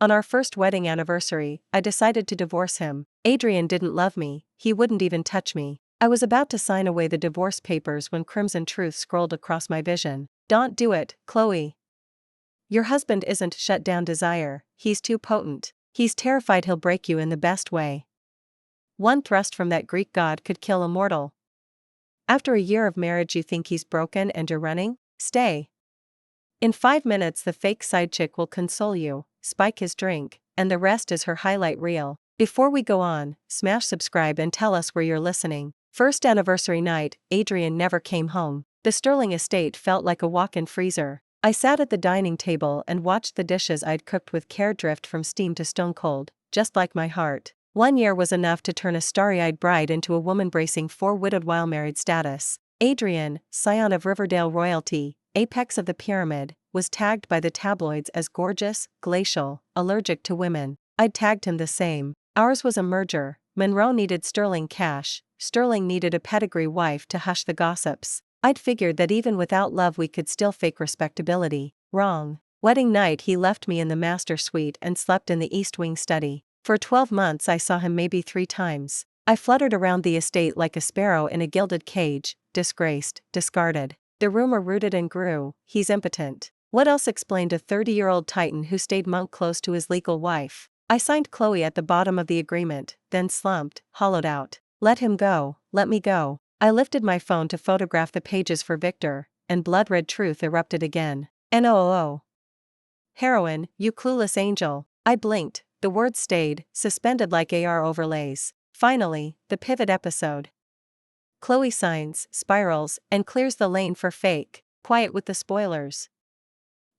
On our first wedding anniversary, I decided to divorce him. Adrian didn't love me, he wouldn't even touch me. I was about to sign away the divorce papers when Crimson Truth scrolled across my vision. Don't do it, Chloe. Your husband isn't shut down desire, he's too potent. He's terrified he'll break you in the best way. One thrust from that Greek god could kill a mortal. After a year of marriage you think he's broken and you're running? Stay. In 5 minutes the fake side chick will console you, spike his drink, and the rest is her highlight reel. Before we go on, smash subscribe and tell us where you're listening. First anniversary night, Adrian never came home. The Sterling estate felt like a walk-in freezer. I sat at the dining table and watched the dishes I'd cooked with care drift from steam to stone cold, just like my heart. 1 year was enough to turn a starry-eyed bride into a woman bracing for widowed while married status. Adrian, scion of Riverdale royalty, apex of the pyramid, was tagged by the tabloids as gorgeous, glacial, allergic to women. I'd tagged him the same. Ours was a merger. Monroe needed Sterling cash, Sterling needed a pedigree wife to hush the gossips. I'd figured that even without love we could still fake respectability. Wrong. Wedding night he left me in the master suite and slept in the East Wing study. For 12 months I saw him maybe 3 times. I fluttered around the estate like a sparrow in a gilded cage, disgraced, discarded. The rumor rooted and grew, he's impotent. What else explained a 30-year-old titan who stayed monk close to his legal wife? I signed Chloe at the bottom of the agreement, then slumped, hollowed out. Let him go, let me go. I lifted my phone to photograph the pages for Victor, and blood-red truth erupted again. NOOO. Heroine, you clueless angel. I blinked, the words stayed, suspended like AR overlays. Finally, the pivot episode. Chloe signs, spirals, and clears the lane for fake. Quiet with the spoilers.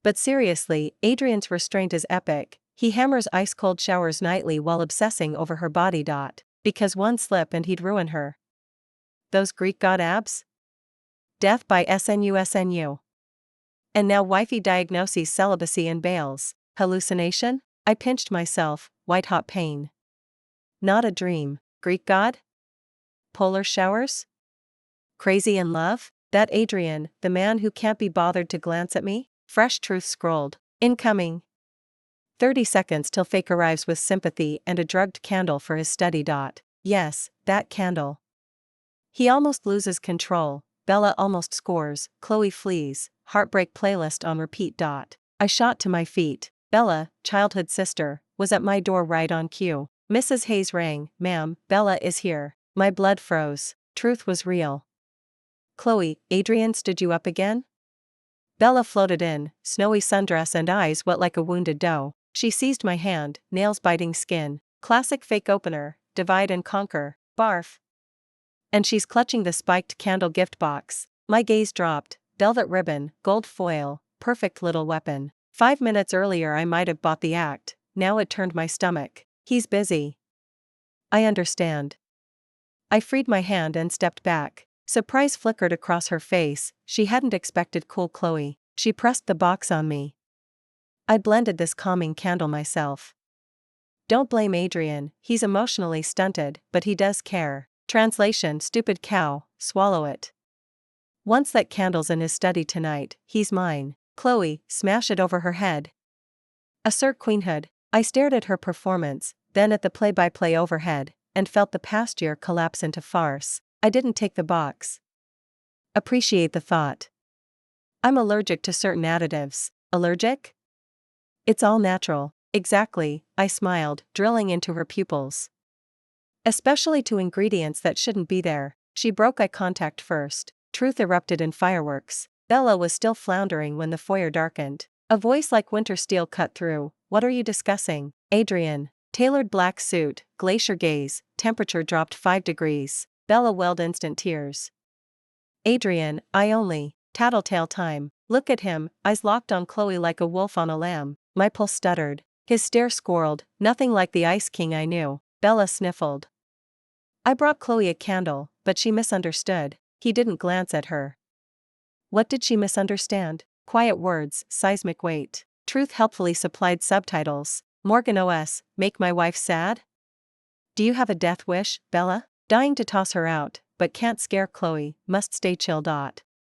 But seriously, Adrian's restraint is epic. He hammers ice-cold showers nightly while obsessing over her body. Because one slip and he'd ruin her. Those Greek god abs? Death by SNU. And now wifey diagnoses celibacy and bails. Hallucination? I pinched myself, white-hot pain. Not a dream. Greek god? Polar showers? Crazy in love? That Adrian, the man who can't be bothered to glance at me? Fresh truth scrolled. Incoming. 30 seconds till fake arrives with sympathy and a drugged candle for his study. Yes, that candle. He almost loses control. Bella almost scores. Chloe flees. Heartbreak playlist on repeat. I shot to my feet. Bella, childhood sister, was at my door right on cue. Mrs. Hayes rang. Ma'am, Bella is here. My blood froze. Truth was real. Chloe, Adrian stood you up again? Bella floated in, snowy sundress and eyes wet like a wounded doe. She seized my hand, nails biting skin. Classic fake opener, divide and conquer. Barf. And she's clutching the spiked candle gift box. My gaze dropped. Velvet ribbon, gold foil, perfect little weapon. 5 minutes earlier I might have bought the act, now it turned my stomach. He's busy. I understand. I freed my hand and stepped back. Surprise flickered across her face, she hadn't expected cool Chloe. She pressed the box on me. I blended this calming candle myself. Don't blame Adrian, he's emotionally stunted, but he does care. Translation: stupid cow, swallow it. Once that candle's in his study tonight, he's mine. Chloe, smash it over her head. Assert queenhood. I stared at her performance, then at the play-by-play overhead, and felt the past year collapse into farce. I didn't take the box. Appreciate the thought. I'm allergic to certain additives. Allergic? It's all natural. Exactly, I smiled, drilling into her pupils. Especially to ingredients that shouldn't be there. She broke eye contact first. Truth erupted in fireworks. Bella was still floundering when the foyer darkened. A voice like winter steel cut through. What are you discussing? Adrian. Tailored black suit, glacier gaze, temperature dropped 5 degrees. Bella welled instant tears. Adrian, I only. Tattletale time. Look at him, eyes locked on Chloe like a wolf on a lamb. My pulse stuttered. His stare squirreled, nothing like the Ice King I knew. Bella sniffled. I brought Chloe a candle, but she misunderstood. He didn't glance at her. What did she misunderstand? Quiet words, seismic weight. Truth helpfully supplied subtitles. Morgan OS, make my wife sad? Do you have a death wish, Bella? Dying to toss her out, but can't scare Chloe, must stay chill.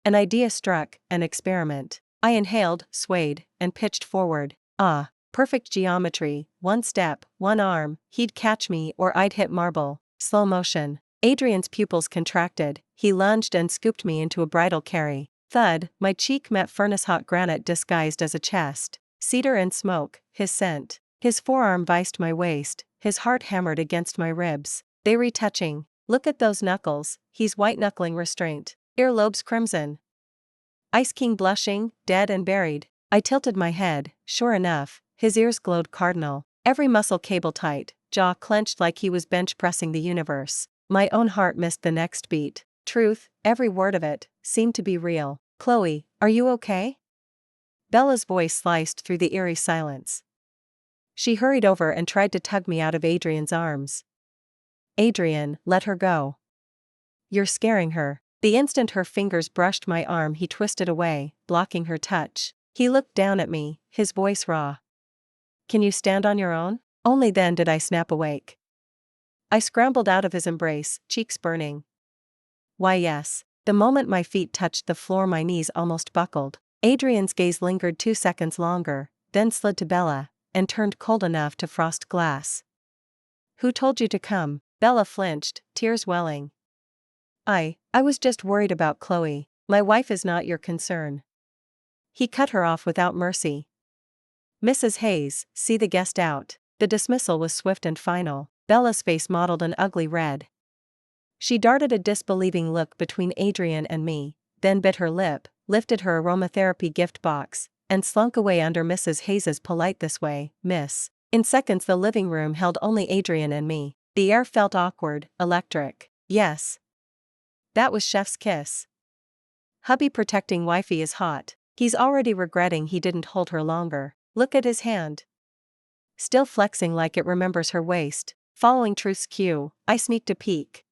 An idea struck, an experiment. I inhaled, swayed, and pitched forward. Ah. Perfect geometry, one step, one arm, he'd catch me or I'd hit marble. Slow motion. Adrian's pupils contracted, he lunged and scooped me into a bridal carry. Thud, my cheek met furnace-hot granite disguised as a chest. Cedar and smoke, his scent. His forearm viced my waist, his heart hammered against my ribs. They retouching. Look at those knuckles, he's white-knuckling restraint. Earlobes crimson. Ice King blushing, dead and buried. I tilted my head, sure enough, his ears glowed cardinal. Every muscle cable tight, jaw clenched like he was bench-pressing the universe. My own heart missed the next beat. Truth, every word of it, seemed to be real. Chloe, are you okay? Bella's voice sliced through the eerie silence. She hurried over and tried to tug me out of Adrian's arms. Adrian, let her go. You're scaring her. The instant her fingers brushed my arm, he twisted away, blocking her touch. He looked down at me, his voice raw. Can you stand on your own? Only then did I snap awake. I scrambled out of his embrace, cheeks burning. Why yes. The moment my feet touched the floor my knees almost buckled. Adrian's gaze lingered 2 seconds longer, then slid to Bella, and turned cold enough to frost glass. Who told you to come? Bella flinched, tears welling. I was just worried about Chloe. My wife is not your concern. He cut her off without mercy. Mrs. Hayes, see the guest out. The dismissal was swift and final. Bella's face mottled an ugly red. She darted a disbelieving look between Adrian and me, then bit her lip, lifted her aromatherapy gift box, and slunk away under Mrs. Hayes's polite "This way, miss." In seconds the living room held only Adrian and me. The air felt awkward, electric. Yes. That was chef's kiss. Hubby protecting wifey is hot. He's already regretting he didn't hold her longer. Look at his hand. Still flexing like it remembers her waist. Following Truth's cue, I sneaked a peek.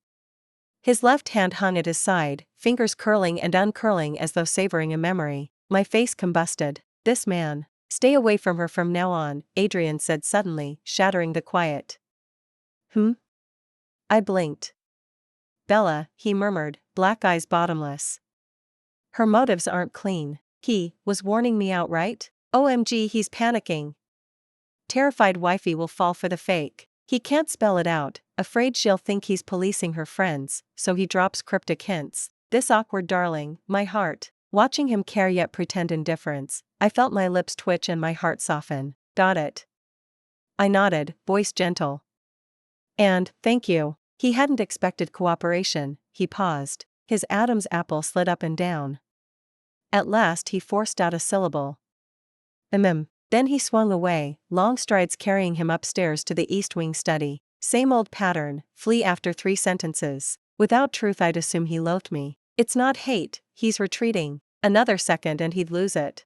His left hand hung at his side, fingers curling and uncurling as though savoring a memory. My face combusted. This man. Stay away from her from now on, Adrian said suddenly, shattering the quiet. I blinked. Bella, he murmured, black eyes bottomless. Her motives aren't clean. He was warning me outright? OMG, he's panicking. Terrified wifey will fall for the fake. He can't spell it out, afraid she'll think he's policing her friends, so he drops cryptic hints. This awkward darling, my heart. Watching him care yet pretend indifference, I felt my lips twitch and my heart soften. Got it. I nodded, voice gentle. And, thank you. He hadn't expected cooperation. He paused. His Adam's apple slid up and down. At last he forced out a syllable. Then he swung away, long strides carrying him upstairs to the East Wing study. Same old pattern, flee after 3 sentences. Without truth I'd assume he loathed me. It's not hate, he's retreating. Another second and he'd lose it.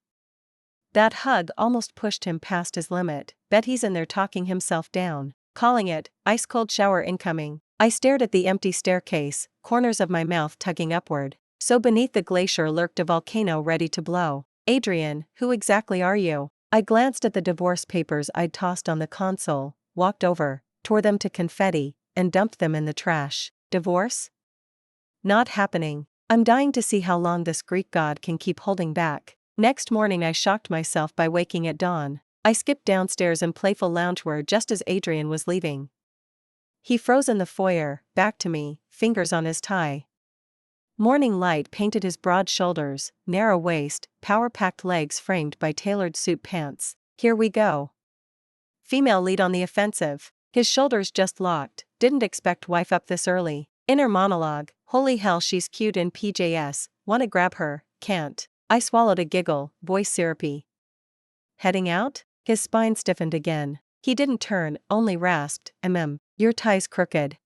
That hug almost pushed him past his limit. Bet he's in there talking himself down. Calling it, ice-cold shower incoming. I stared at the empty staircase, corners of my mouth tugging upward. So beneath the glacier lurked a volcano ready to blow. Adrian, who exactly are you? I glanced at the divorce papers I'd tossed on the console, walked over, tore them to confetti, and dumped them in the trash. Divorce? Not happening. I'm dying to see how long this Greek god can keep holding back. Next morning I shocked myself by waking at dawn. I skipped downstairs in playful loungewear just as Adrian was leaving. He froze in the foyer, back to me, fingers on his tie. Morning light painted his broad shoulders, narrow waist, power-packed legs framed by tailored suit pants. Here we go. Female lead on the offensive. His shoulders just locked, didn't expect wife up this early. Inner monologue, holy hell she's cute in PJs, wanna grab her, can't. I swallowed a giggle, voice syrupy. Heading out? His spine stiffened again. He didn't turn, only rasped, your tie's crooked.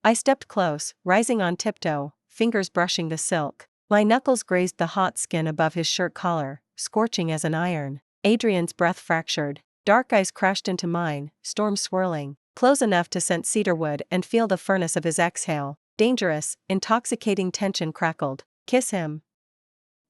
I stepped close, rising on tiptoe, fingers brushing the silk. My knuckles grazed the hot skin above his shirt collar, scorching as an iron. Adrian's breath fractured. Dark eyes crashed into mine, storm swirling. Close enough to scent cedarwood and feel the furnace of his exhale. Dangerous, intoxicating tension crackled. Kiss him.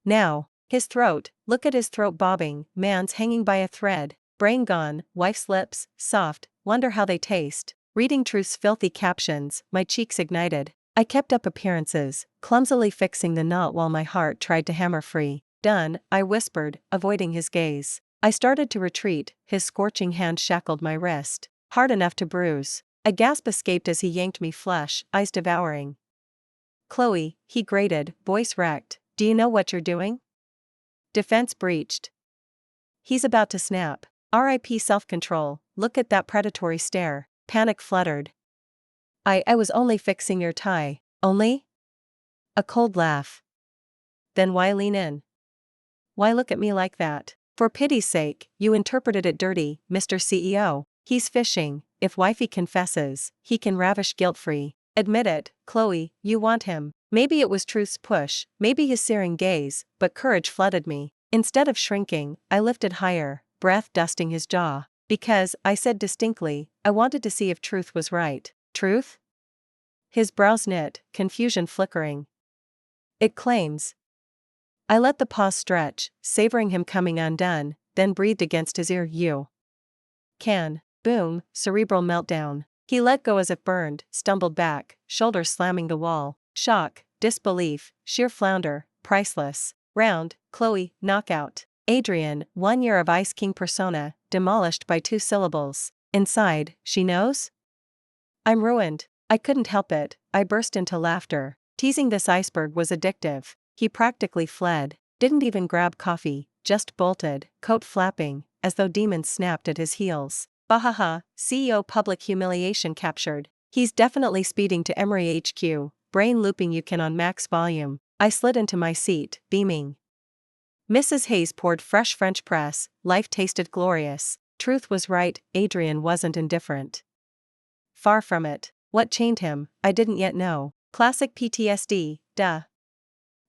Now. His throat, look at his throat bobbing, man's hanging by a thread. Brain gone, wife's lips, soft, wonder how they taste. Reading Truth's filthy captions, my cheeks ignited. I kept up appearances, clumsily fixing the knot while my heart tried to hammer free. Done, I whispered, avoiding his gaze. I started to retreat, his scorching hand shackled my wrist, hard enough to bruise. A gasp escaped as he yanked me flush, eyes devouring. "Chloe," he grated, voice wrecked, "do you know what you're doing?" Defense breached. He's about to snap. RIP self-control, look at that predatory stare. Panic fluttered. I was only fixing your tie. Only? A cold laugh. Then why lean in? Why look at me like that? For pity's sake, you interpreted it dirty, Mr. CEO. He's fishing. If wifey confesses, he can ravish guilt-free. Admit it, Chloe, you want him. Maybe it was truth's push, maybe his searing gaze, but courage flooded me. Instead of shrinking, I lifted higher, breath dusting his jaw. Because, I said distinctly, I wanted to see if truth was right. Truth? His brows knit, confusion flickering. It claims. I let the pause stretch, savoring him coming undone, then breathed against his ear, you can. Boom, cerebral meltdown. He let go as if burned, stumbled back, shoulders slamming the wall. Shock, disbelief, sheer flounder, priceless. Round, Chloe, knockout. Adrian, 1 year of Ice King persona, demolished by 2 syllables. Inside, she knows? I'm ruined. I couldn't help it, I burst into laughter. Teasing this iceberg was addictive. He practically fled, didn't even grab coffee, just bolted, coat flapping, as though demons snapped at his heels. Bahaha, CEO public humiliation captured. He's definitely speeding to Emory HQ, brain looping you can on max volume. I slid into my seat, beaming. Mrs. Hayes poured fresh French press, life tasted glorious. Truth was right, Adrian wasn't indifferent. Far from it. What chained him, I didn't yet know. Classic PTSD, duh.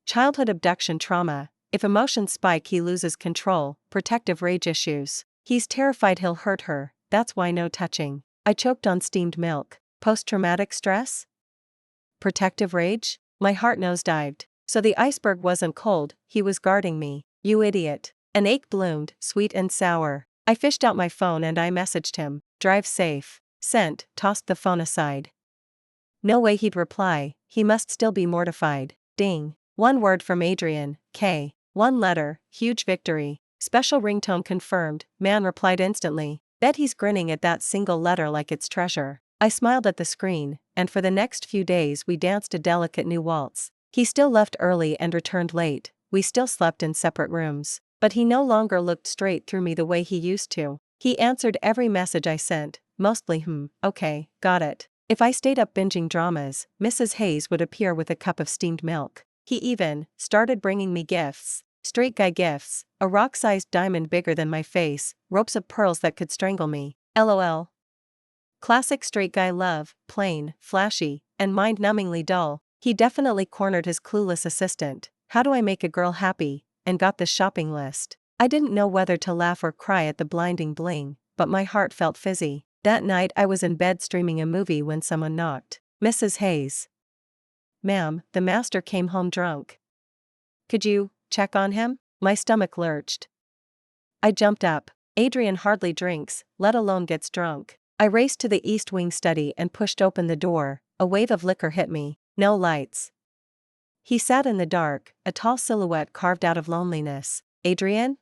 Childhood abduction trauma. If emotions spike, he loses control. Protective rage issues. He's terrified he'll hurt her, that's why no touching. I choked on steamed milk. Post-traumatic stress? Protective rage? My heart nosedived. So the iceberg wasn't cold, he was guarding me. You idiot. An ache bloomed, sweet and sour. I fished out my phone and I messaged him. Drive safe. Sent, tossed the phone aside. No way he'd reply, he must still be mortified. Ding. 1 word from Adrian, K. 1 letter, huge victory. Special ringtone confirmed, man replied instantly. Bet he's grinning at that single letter like it's treasure. I smiled at the screen, and for the next few days we danced a delicate new waltz. He still left early and returned late, we still slept in separate rooms. But he no longer looked straight through me the way he used to. He answered every message I sent, mostly okay, got it. If I stayed up binging dramas, Mrs. Hayes would appear with a cup of steamed milk. He even started bringing me gifts. Straight guy gifts, a rock-sized diamond bigger than my face, ropes of pearls that could strangle me. LOL. Classic straight guy love, plain, flashy, and mind-numbingly dull. He definitely cornered his clueless assistant. How do I make a girl happy? And got the shopping list. I didn't know whether to laugh or cry at the blinding bling, but my heart felt fizzy. That night I was in bed streaming a movie when someone knocked. Mrs. Hayes. Ma'am, the master came home drunk. Could you check on him? My stomach lurched. I jumped up. Adrian hardly drinks, let alone gets drunk. I raced to the East Wing study and pushed open the door. A wave of liquor hit me. No lights. He sat in the dark, a tall silhouette carved out of loneliness. Adrian?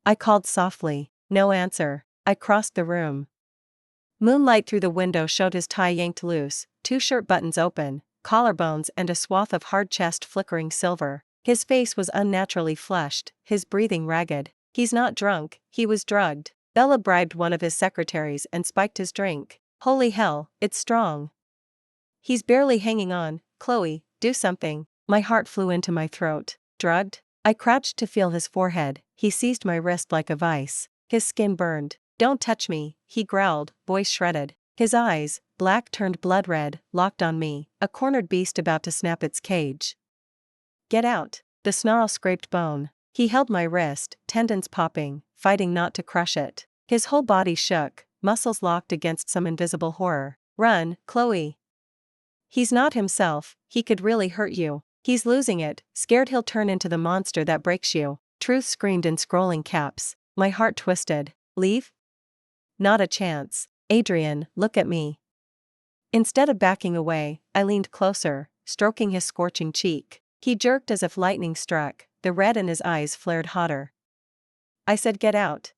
I called softly. No answer. I crossed the room. Moonlight through the window showed his tie yanked loose, 2 shirt buttons open, collarbones and a swath of hard chest flickering silver. His face was unnaturally flushed, his breathing ragged. He's not drunk, he was drugged. Bella bribed one of his secretaries and spiked his drink. Holy hell, it's strong. He's barely hanging on. Chloe, do something. My heart flew into my throat. Drugged? I crouched to feel his forehead. He seized my wrist like a vice. His skin burned. Don't touch me, he growled, voice shredded. His eyes, black turned blood red, locked on me, a cornered beast about to snap its cage. Get out. The snarl scraped bone. He held my wrist, tendons popping, fighting not to crush it. His whole body shook, muscles locked against some invisible horror. Run, Chloe. He's not himself, he could really hurt you. He's losing it, scared he'll turn into the monster that breaks you. Truth screamed in scrolling caps. My heart twisted. Leave? Not a chance. Adrian, look at me. Instead of backing away, I leaned closer, stroking his scorching cheek. He jerked as if lightning struck, the red in his eyes flared hotter. I said get out.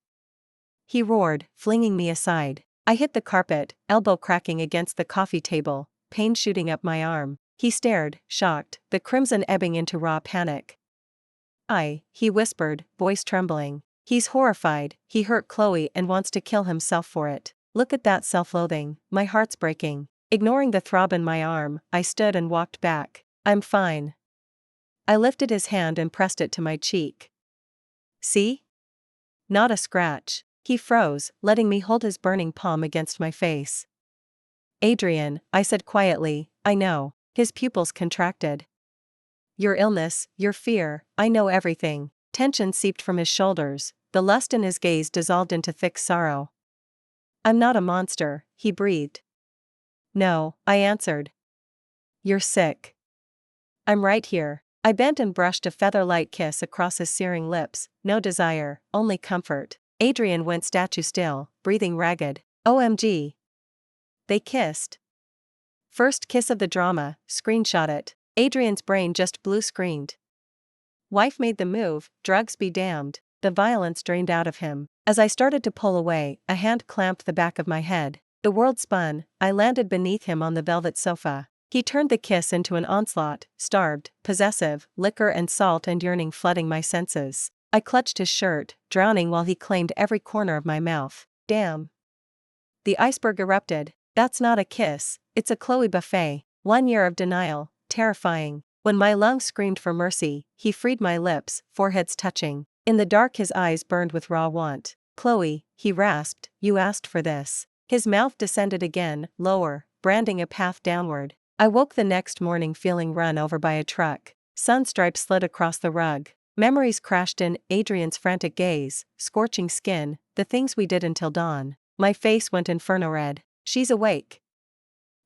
He roared, flinging me aside. I hit the carpet, elbow cracking against the coffee table, pain shooting up my arm. He stared, shocked, the crimson ebbing into raw panic. He whispered, voice trembling. He's horrified, he hurt Chloe and wants to kill himself for it. Look at that self-loathing, my heart's breaking. Ignoring the throb in my arm, I stood and walked back. I'm fine. I lifted his hand and pressed it to my cheek. See? Not a scratch. He froze, letting me hold his burning palm against my face. Adrian, I said quietly, I know. His pupils contracted. Your illness, your fear, I know everything. Tension seeped from his shoulders, the lust in his gaze dissolved into thick sorrow. I'm not a monster, he breathed. No, I answered. You're sick. I'm right here. I bent and brushed a feather-light kiss across his searing lips, no desire, only comfort. Adrian went statue still, breathing ragged. OMG. They kissed. First kiss of the drama, screenshot it. Adrian's brain just blue screened. Wife made the move, drugs be damned. The violence drained out of him. As I started to pull away, a hand clamped the back of my head. The world spun, I landed beneath him on the velvet sofa. He turned the kiss into an onslaught, starved, possessive, liquor and salt and yearning flooding my senses. I clutched his shirt, drowning while he claimed every corner of my mouth. Damn. The iceberg erupted. That's not a kiss, it's a Chloe buffet. 1 year of denial, terrifying. When my lungs screamed for mercy, he freed my lips, foreheads touching. In the dark his eyes burned with raw want. Chloe, he rasped, you asked for this. His mouth descended again, lower, branding a path downward. I woke the next morning feeling run over by a truck. Sunstripes slid across the rug. Memories crashed in, Adrian's frantic gaze, scorching skin, the things we did until dawn. My face went inferno red. She's awake.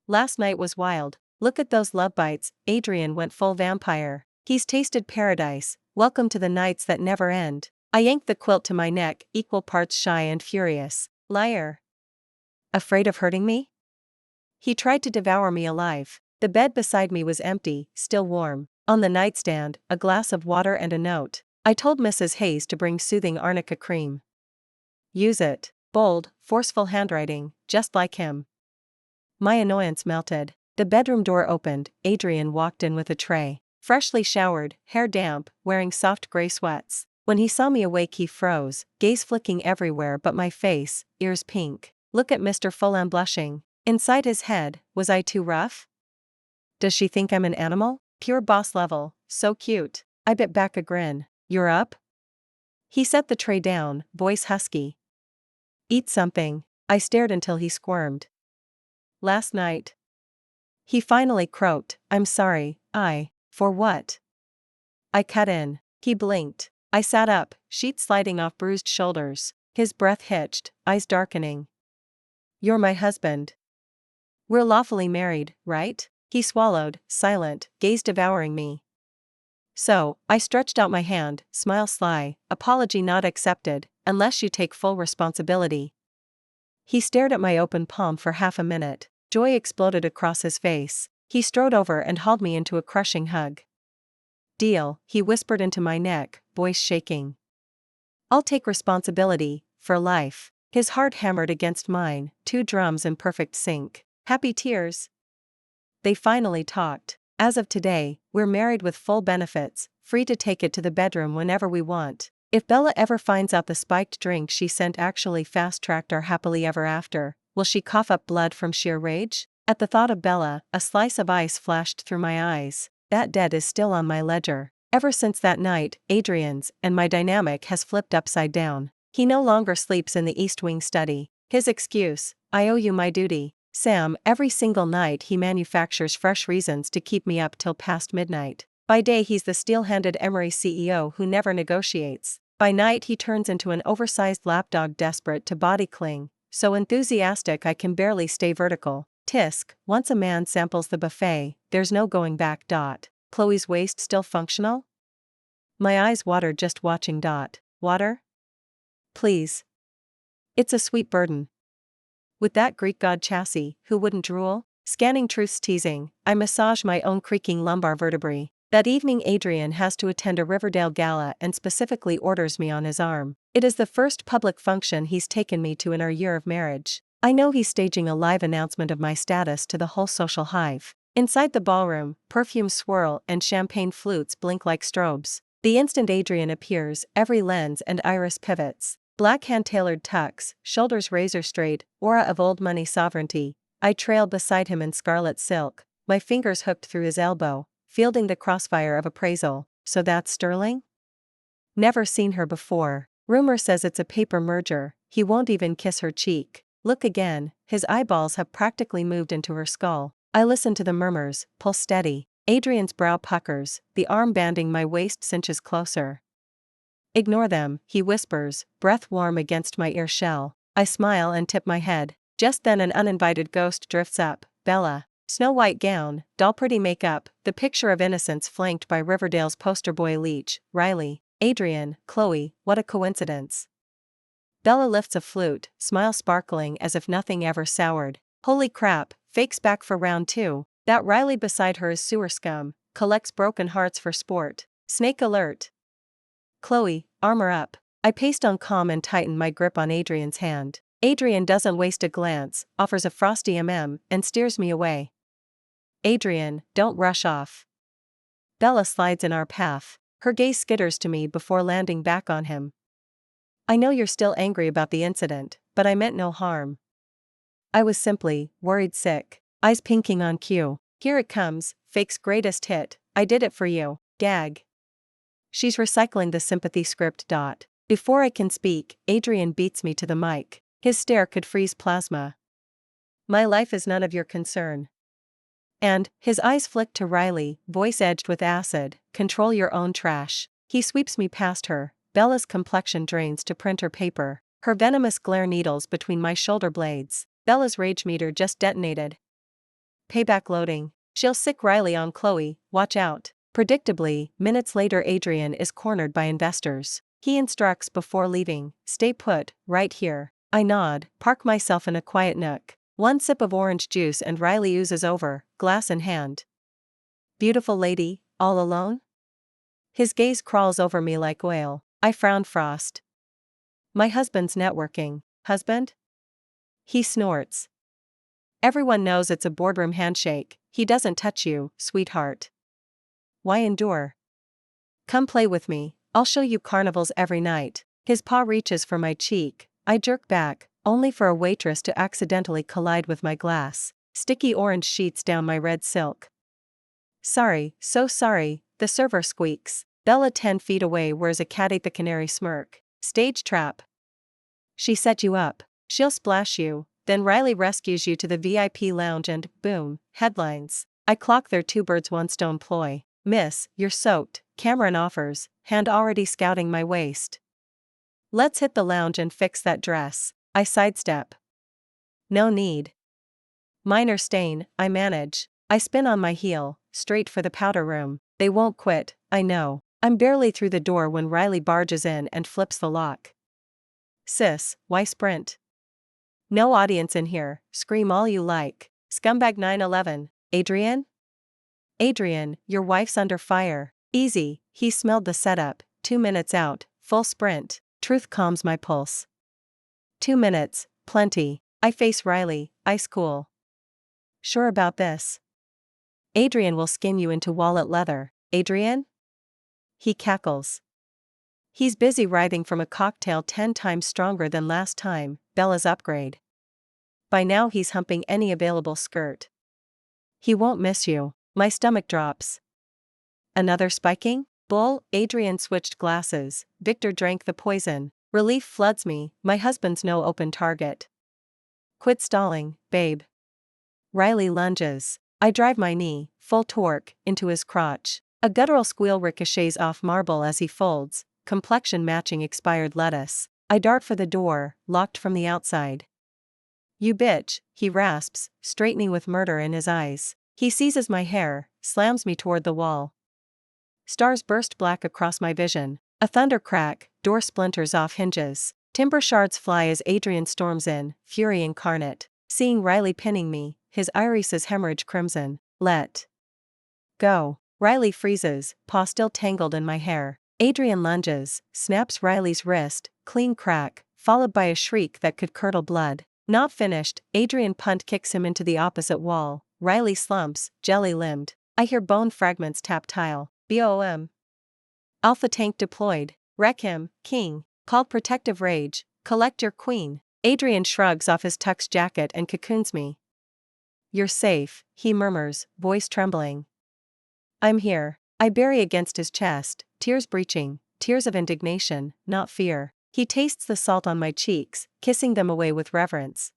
Last night was wild. Look at those love bites, Adrian went full vampire. He's tasted paradise, welcome to the nights that never end. I yanked the quilt to my neck, equal parts shy and furious. Liar. Afraid of hurting me? He tried to devour me alive. The bed beside me was empty, still warm. On the nightstand, a glass of water and a note. I told Mrs. Hayes to bring soothing arnica cream. Use it. Bold, forceful handwriting, just like him. My annoyance melted. The bedroom door opened, Adrian walked in with a tray. Freshly showered, hair damp, wearing soft gray sweats. When he saw me awake he froze, gaze flicking everywhere but my face, ears pink. Look at Mr. Fulham blushing. Inside his head, was I too rough? Does she think I'm an animal? Pure boss level, so cute. I bit back a grin. You're up? He set the tray down, voice husky. Eat something. I stared until he squirmed. Last night. He finally croaked, I'm sorry, for what? I cut in. He blinked. I sat up, sheet sliding off bruised shoulders. His breath hitched, eyes darkening. You're my husband. We're lawfully married, right? He swallowed, silent, gaze devouring me. So, I stretched out my hand, smile sly, apology not accepted, unless you take full responsibility. He stared at my open palm for half a minute. Joy exploded across his face. He strode over and hauled me into a crushing hug. Deal, he whispered into my neck, voice shaking. I'll take responsibility, for life. His heart hammered against mine, 2 drums in perfect sync. Happy tears. They finally talked. As of today, we're married with full benefits, free to take it to the bedroom whenever we want. If Bella ever finds out the spiked drink she sent actually fast-tracked our happily ever after, will she cough up blood from sheer rage? At the thought of Bella, a slice of ice flashed through my eyes. That debt is still on my ledger. Ever since that night, Adrian's and my dynamic has flipped upside down. He no longer sleeps in the East Wing study. His excuse, I owe you my duty. Sam, every single night he manufactures fresh reasons to keep me up till past midnight. By day he's the steel-handed Emory CEO who never negotiates. By night he turns into an oversized lapdog desperate to body cling, so enthusiastic I can barely stay vertical. Tisk, once a man samples the buffet, there's no going back. Chloe's waist still functional? My eyes watered just watching. Water? Please. It's a sweet burden. With that Greek god chassis, who wouldn't drool? Scanning truth's teasing, I massage my own creaking lumbar vertebrae. That evening Adrian has to attend a Riverdale gala and specifically orders me on his arm. It is the first public function he's taken me to in our year of marriage. I know he's staging a live announcement of my status to the whole social hive. Inside the ballroom, perfumes swirl and champagne flutes blink like strobes. The instant Adrian appears, every lens and iris pivots. Black hand-tailored tux, shoulders razor straight, aura of old money sovereignty. I trail beside him in scarlet silk, my fingers hooked through his elbow, fielding the crossfire of appraisal. So that's Sterling? Never seen her before. Rumor says it's a paper merger. He won't even kiss her cheek. Look again, his eyeballs have practically moved into her skull. I listen to the murmurs, pulse steady. Adrian's brow puckers, the arm banding my waist cinches closer. Ignore them, he whispers, breath warm against my ear shell. I smile and tip my head. Just then an uninvited ghost drifts up. Bella. Snow white gown, doll pretty makeup, the picture of innocence flanked by Riverdale's poster boy Leech, Riley, Adrian, Chloe, what a coincidence. Bella lifts a flute, smile sparkling as if nothing ever soured. Holy crap, fakes back for round 2. That Riley beside her is sewer scum, collects broken hearts for sport. Snake alert. Chloe, armor up. I paste on calm and tighten my grip on Adrian's hand. Adrian doesn't waste a glance, offers a frosty and steers me away. Adrian, don't rush off. Bella slides in our path. Her gaze skitters to me before landing back on him. I know you're still angry about the incident, but I meant no harm. I was simply worried sick. Eyes pinking on cue. Here it comes, fake's greatest hit. I did it for you. Gag. She's recycling the sympathy script. Before I can speak, Adrian beats me to the mic. His stare could freeze plasma. My life is none of your concern. And, his eyes flick to Riley, voice edged with acid, control your own trash. He sweeps me past her. Bella's complexion drains to printer paper, her venomous glare needles between my shoulder blades. Bella's rage meter just detonated. Payback loading. She'll sick Riley on Chloe, watch out. Predictably, minutes later Adrian is cornered by investors. He instructs before leaving, stay put, right here. I nod, park myself in a quiet nook. One sip of orange juice and Riley oozes over, glass in hand. Beautiful lady, all alone? His gaze crawls over me like oil. I frown frost. My husband's networking. Husband? He snorts. Everyone knows it's a boardroom handshake. He doesn't touch you, sweetheart. Why endure? Come play with me, I'll show you carnivals every night. His paw reaches for my cheek. I jerk back, only for a waitress to accidentally collide with my glass. Sticky orange sheets down my red silk. Sorry, so sorry, the server squeaks. Bella 10 feet away wears a cat ate the canary smirk. Stage trap. She set you up. She'll splash you. Then Riley rescues you to the VIP lounge and, boom, headlines. I clock their two birds one stone ploy. Miss, you're soaked. Cameron offers, hand already scouting my waist. Let's hit the lounge and fix that dress. I sidestep. No need. Minor stain, I manage. I spin on my heel, straight for the powder room. They won't quit, I know. I'm barely through the door when Riley barges in and flips the lock. Sis, why sprint? No audience in here, scream all you like. Scumbag 911, Adrian? Adrian, your wife's under fire. Easy, he smelled the setup. 2 minutes out, full sprint. Truth calms my pulse. 2 minutes, plenty. I face Riley, ice cool. Sure about this? Adrian will skin you into wallet leather. Adrian? He cackles. He's busy writhing from a cocktail 10 times stronger than last time, Bella's upgrade. By now he's humping any available skirt. He won't miss you. My stomach drops. Another spiking? Bull, Adrian switched glasses. Victor drank the poison. Relief floods me, my husband's no open target. Quit stalling, babe. Riley lunges. I drive my knee, full torque, into his crotch. A guttural squeal ricochets off marble as he folds, complexion matching expired lettuce. I dart for the door, locked from the outside. You bitch, he rasps, straightening with murder in his eyes. He seizes my hair, slams me toward the wall. Stars burst black across my vision. A thunder crack, door splinters off hinges. Timber shards fly as Adrian storms in, fury incarnate. Seeing Riley pinning me, his irises hemorrhage crimson. Let go. Riley freezes, paw still tangled in my hair. Adrian lunges, snaps Riley's wrist, clean crack, followed by a shriek that could curdle blood. Not finished, Adrian punt kicks him into the opposite wall. Riley slumps, jelly-limbed. I hear bone fragments tap tile. BOM. Alpha tank deployed. Wreck him, king. Called protective rage. Collect your queen. Adrian shrugs off his tux jacket and cocoons me. You're safe, he murmurs, voice trembling. I'm here. I bury against his chest, tears breaching, tears of indignation, not fear. He tastes the salt on my cheeks, kissing them away with reverence.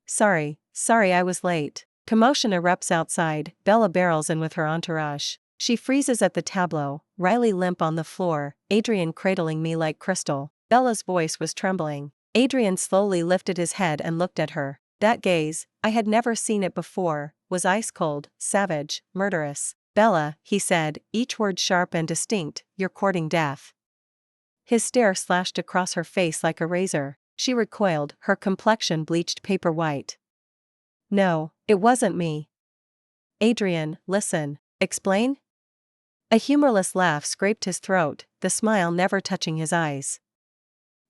Sorry I was late. Commotion erupts outside. Bella barrels in with her entourage. She freezes at the tableau, Riley limp on the floor, Adrian cradling me like crystal. Bella's voice was trembling. Adrian slowly lifted his head and looked at her. That gaze, I had never seen it before, was ice-cold, savage, murderous. Bella, he said, each word sharp and distinct, you're courting death. His stare slashed across her face like a razor. She recoiled, her complexion bleached paper white. No, it wasn't me. Adrian, listen. Explain? A humorless laugh scraped his throat, the smile never touching his eyes.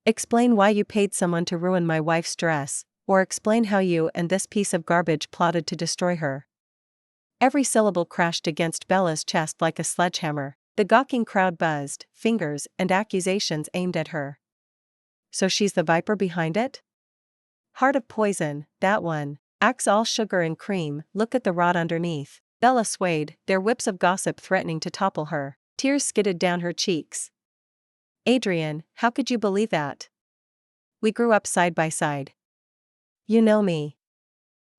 Explain why you paid someone to ruin my wife's dress, or explain how you and this piece of garbage plotted to destroy her. Every syllable crashed against Bella's chest like a sledgehammer. The gawking crowd buzzed, fingers and accusations aimed at her. So she's the viper behind it? Heart of poison, that one. Axe all sugar and cream, look at the rot underneath. Bella swayed, their whips of gossip threatening to topple her. Tears skidded down her cheeks. Adrian, how could you believe that? We grew up side by side. You know me.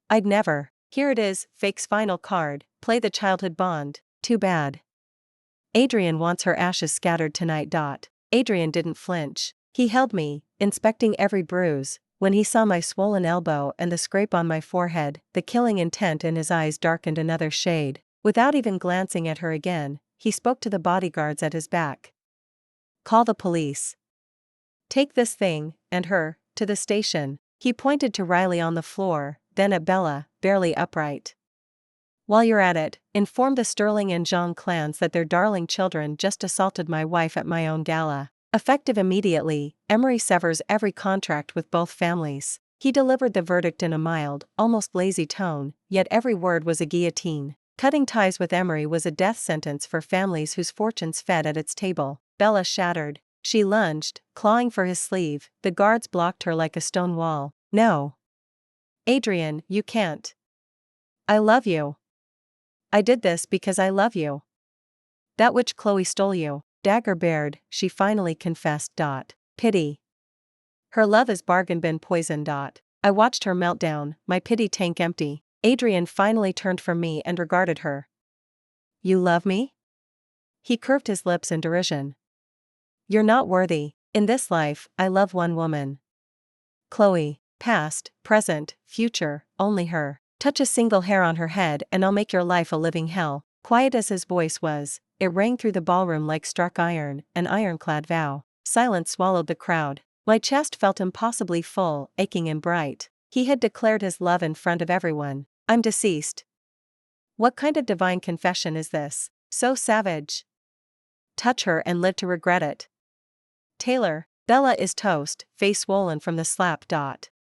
I'd never. Here it is, fake's final card, play the childhood bond. Too bad. Adrian wants her ashes scattered tonight. Adrian didn't flinch. He held me, inspecting every bruise. When he saw my swollen elbow and the scrape on my forehead, the killing intent in his eyes darkened another shade. Without even glancing at her again, he spoke to the bodyguards at his back. Call the police. Take this thing, and her, to the station. He pointed to Riley on the floor, then at Bella, barely upright. While you're at it, inform the Sterling and Jean clans that their darling children just assaulted my wife at my own gala. Effective immediately, Emery severs every contract with both families. He delivered the verdict in a mild, almost lazy tone, yet every word was a guillotine. Cutting ties with Emery was a death sentence for families whose fortunes fed at its table. Bella shattered. She lunged, clawing for his sleeve. The guards blocked her like a stone wall. No. Adrian, you can't. I love you. I did this because I love you. That which Chloe stole you. Dagger bared, she finally confessed. Pity. Her love is bargain bin poison. I watched her melt down, my pity tank empty. Adrian finally turned from me and regarded her. You love me? He curved his lips in derision. You're not worthy. In this life, I love one woman. Chloe. Past, present, future, only her. Touch a single hair on her head and I'll make your life a living hell. Quiet as his voice was, it rang through the ballroom like struck iron, an ironclad vow. Silence swallowed the crowd. My chest felt impossibly full, aching and bright. He had declared his love in front of everyone. I'm deceased. What kind of divine confession is this? So savage. Touch her and live to regret it. Taylor. Bella is toast, face swollen from the slap.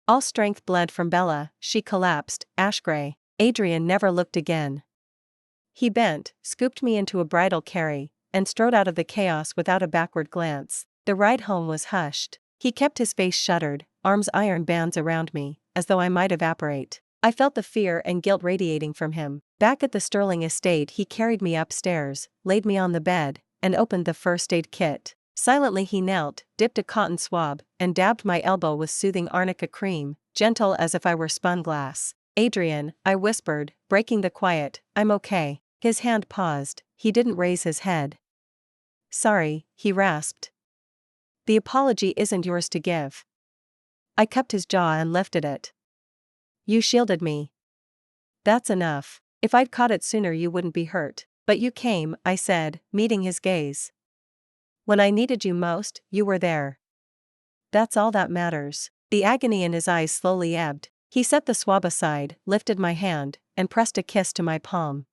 All strength bled from Bella, she collapsed, ash gray. Adrian never looked again. He bent, scooped me into a bridal carry, and strode out of the chaos without a backward glance. The ride home was hushed. He kept his face shuttered, arms iron bands around me, as though I might evaporate. I felt the fear and guilt radiating from him. Back at the Sterling estate he carried me upstairs, laid me on the bed, and opened the first aid kit. Silently he knelt, dipped a cotton swab, and dabbed my elbow with soothing arnica cream, gentle as if I were spun glass. Adrian, I whispered, breaking the quiet, I'm okay. His hand paused, he didn't raise his head. Sorry, he rasped. The apology isn't yours to give. I cupped his jaw and lifted it. You shielded me. That's enough. If I'd caught it sooner you wouldn't be hurt. But you came, I said, meeting his gaze. When I needed you most, you were there. That's all that matters. The agony in his eyes slowly ebbed. He set the swab aside, lifted my hand, and pressed a kiss to my palm.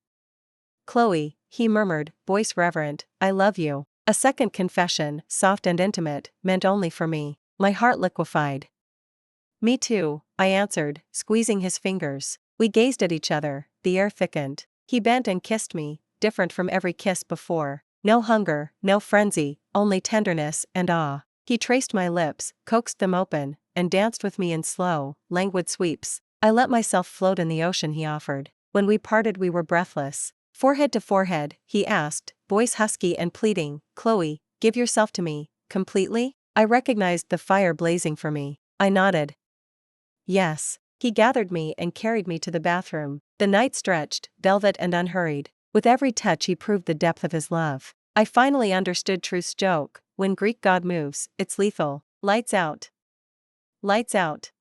Chloe, he murmured, voice reverent, I love you. A second confession, soft and intimate, meant only for me. My heart liquefied. Me too, I answered, squeezing his fingers. We gazed at each other, the air thickened. He bent and kissed me, different from every kiss before. No hunger, no frenzy, only tenderness and awe. He traced my lips, coaxed them open, and danced with me in slow, languid sweeps. I let myself float in the ocean he offered. When we parted we were breathless. Forehead to forehead, he asked, voice husky and pleading, Chloe, give yourself to me, completely? I recognized the fire blazing for me. I nodded. Yes. He gathered me and carried me to the bathroom. The night stretched, velvet and unhurried. With every touch he proved the depth of his love. I finally understood truth's joke. When Greek god moves, it's lethal. Lights out. Lights out.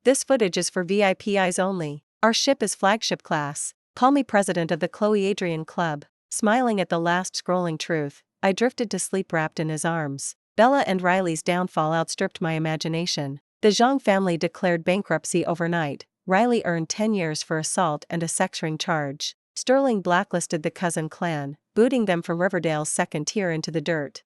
This footage is for VIP eyes only. Our ship is flagship class. Call me president of the Chloe Adrian Club. Smiling at the last scrolling truth, I drifted to sleep wrapped in his arms. Bella and Riley's downfall outstripped my imagination. The Zhang family declared bankruptcy overnight. Riley earned 10 years for assault and a sex ring charge. Sterling blacklisted the cousin clan, booting them from Riverdale's second tier into the dirt.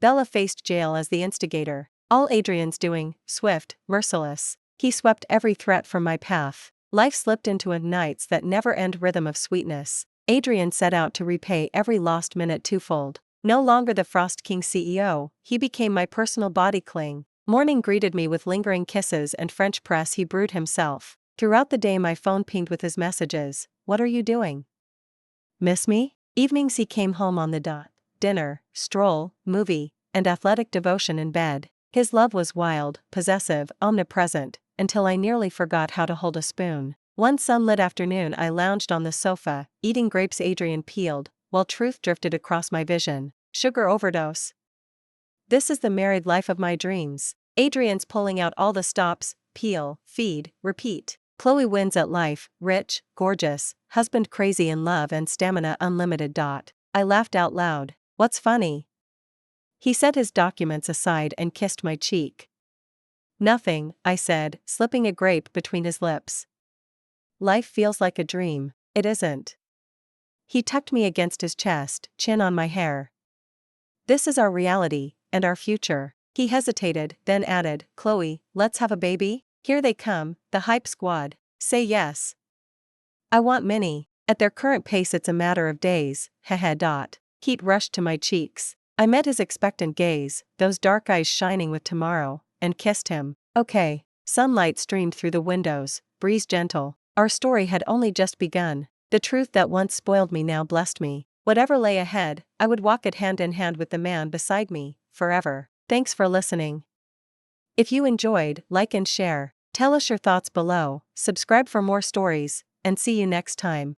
Bella faced jail as the instigator. All Adrian's doing, swift, merciless. He swept every threat from my path. Life slipped into a night's that never-end rhythm of sweetness. Adrian set out to repay every lost minute twofold. No longer the Frost King CEO, he became my personal body cling. Morning greeted me with lingering kisses and French press he brewed himself. Throughout the day my phone pinged with his messages. What are you doing? Miss me? Evenings he came home on the dot. Dinner, stroll, movie, and athletic devotion in bed. His love was wild, possessive, omnipresent, until I nearly forgot how to hold a spoon. One sunlit afternoon I lounged on the sofa, eating grapes Adrian peeled, while truth drifted across my vision. Sugar overdose. This is the married life of my dreams. Adrian's pulling out all the stops, peel, feed, repeat. Chloe wins at life, rich, gorgeous, husband crazy in love and stamina unlimited. I laughed out loud. What's funny? He set his documents aside and kissed my cheek. Nothing, I said, slipping a grape between his lips. Life feels like a dream. It isn't. He tucked me against his chest, chin on my hair. This is our reality, and our future. He hesitated, then added, Chloe, let's have a baby? Here they come, the hype squad. Say yes. I want Minnie. At their current pace it's a matter of days, haha. Heat rushed to my cheeks. I met his expectant gaze, those dark eyes shining with tomorrow, and kissed him. Okay. Sunlight streamed through the windows, breeze gentle. Our story had only just begun. The truth that once spoiled me now blessed me. Whatever lay ahead, I would walk it hand in hand with the man beside me, forever. Thanks for listening. If you enjoyed, like and share. Tell us your thoughts below, subscribe for more stories, and see you next time.